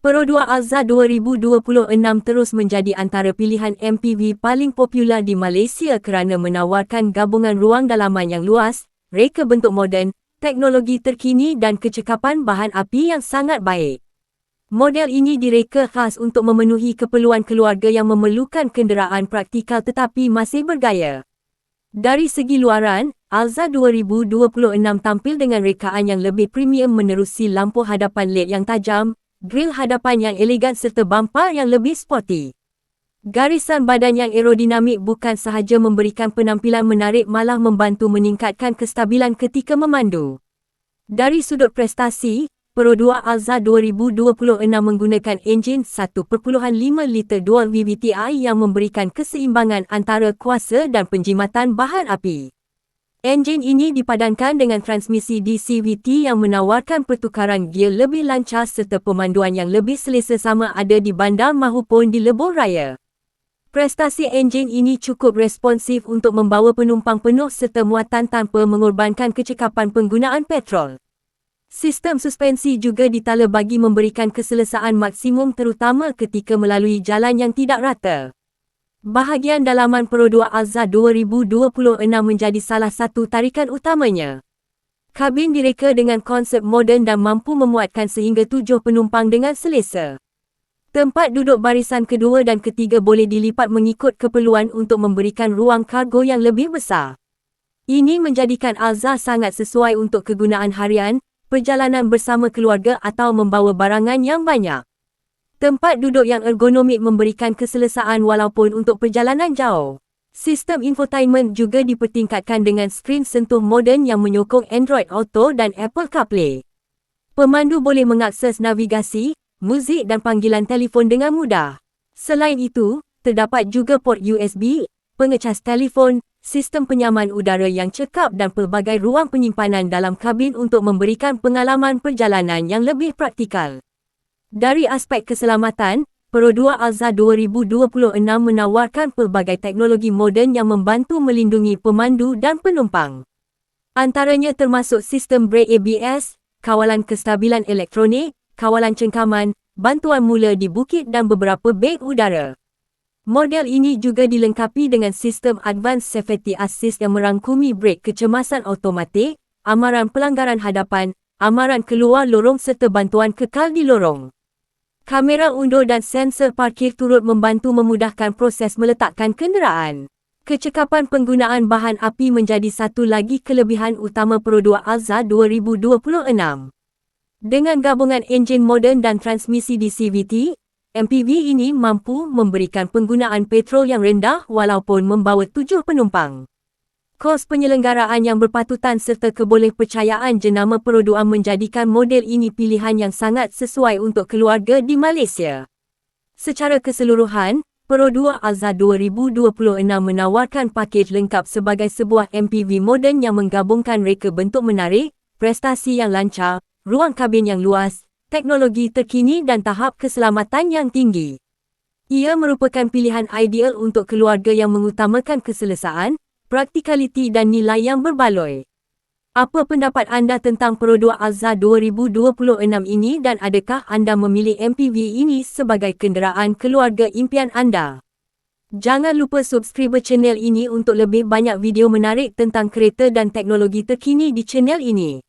Pro 2 Alza 2026 terus menjadi antara pilihan MPV paling popular di Malaysia kerana menawarkan gabungan ruang dalaman yang luas, reka bentuk moden, teknologi terkini dan kecekapan bahan api yang sangat baik. Model ini direka khas untuk memenuhi keperluan keluarga yang memerlukan kenderaan praktikal tetapi masih bergaya. Dari segi luaran, Alza 2026 tampil dengan rekaan yang lebih premium menerusi lampu hadapan LED yang tajam, grill hadapan yang elegan serta bumper yang lebih sporty. Garisan badan yang aerodinamik bukan sahaja memberikan penampilan menarik malah membantu meningkatkan kestabilan ketika memandu. Dari sudut prestasi, Pro 2 Alza 2026 menggunakan enjin 1.5 liter dual VVTi yang memberikan keseimbangan antara kuasa dan penjimatan bahan api. Enjin ini dipadankan dengan transmisi DCVT yang menawarkan pertukaran gear lebih lancar serta pemanduan yang lebih selesa sama ada di bandar mahupun di lebuh raya. Prestasi enjin ini cukup responsif untuk membawa penumpang penuh serta muatan tanpa mengorbankan kecekapan penggunaan petrol. Sistem suspensi juga ditala bagi memberikan keselesaan maksimum terutama ketika melalui jalan yang tidak rata. Bahagian dalaman Pro 2 Alza 2026 menjadi salah satu tarikan utamanya. Kabin direka dengan konsep moden dan mampu memuatkan sehingga 7 penumpang dengan selesa. Tempat duduk barisan kedua dan ketiga boleh dilipat mengikut keperluan untuk memberikan ruang kargo yang lebih besar. Ini menjadikan Alza sangat sesuai untuk kegunaan harian, perjalanan bersama keluarga atau membawa barangan yang banyak. Tempat duduk yang ergonomik memberikan keselesaan walaupun untuk perjalanan jauh. Sistem infotainment juga dipertingkatkan dengan skrin sentuh moden yang menyokong Android Auto dan Apple CarPlay. Pemandu boleh mengakses navigasi, muzik dan panggilan telefon dengan mudah. Selain itu, terdapat juga port USB, pengecas telefon, sistem penyaman udara yang cekap dan pelbagai ruang penyimpanan dalam kabin untuk memberikan pengalaman perjalanan yang lebih praktikal. Dari aspek keselamatan, Pro 2 Alza 2026 menawarkan pelbagai teknologi moden yang membantu melindungi pemandu dan penumpang. Antaranya termasuk sistem brake ABS, kawalan kestabilan elektronik, kawalan cengkaman, bantuan mula di bukit dan beberapa beg udara. Model ini juga dilengkapi dengan sistem Advanced Safety Assist yang merangkumi brake kecemasan automatik, amaran pelanggaran hadapan, amaran keluar lorong serta bantuan kekal di lorong. Kamera undur dan sensor parkir turut membantu memudahkan proses meletakkan kenderaan. Kecekapan penggunaan bahan api menjadi satu lagi kelebihan utama Pro 2 Alza 2026. Dengan gabungan enjin moden dan transmisi DCVT, MPV ini mampu memberikan penggunaan petrol yang rendah walaupun membawa 7 penumpang. Kos penyelenggaraan yang berpatutan serta kebolehpercayaan jenama Pro 2 menjadikan model ini pilihan yang sangat sesuai untuk keluarga di Malaysia. Secara keseluruhan, Pro 2 Alza 2026 menawarkan pakej lengkap sebagai sebuah MPV moden yang menggabungkan reka bentuk menarik, prestasi yang lancar, ruang kabin yang luas, teknologi terkini dan tahap keselamatan yang tinggi. Ia merupakan pilihan ideal untuk keluarga yang mengutamakan keselesaan, praktikaliti dan nilai yang berbaloi. Apa pendapat anda tentang Pro 2 Alza 2026 ini dan adakah anda memilih MPV ini sebagai kenderaan keluarga impian anda? Jangan lupa subscribe channel ini untuk lebih banyak video menarik tentang kereta dan teknologi terkini di channel ini.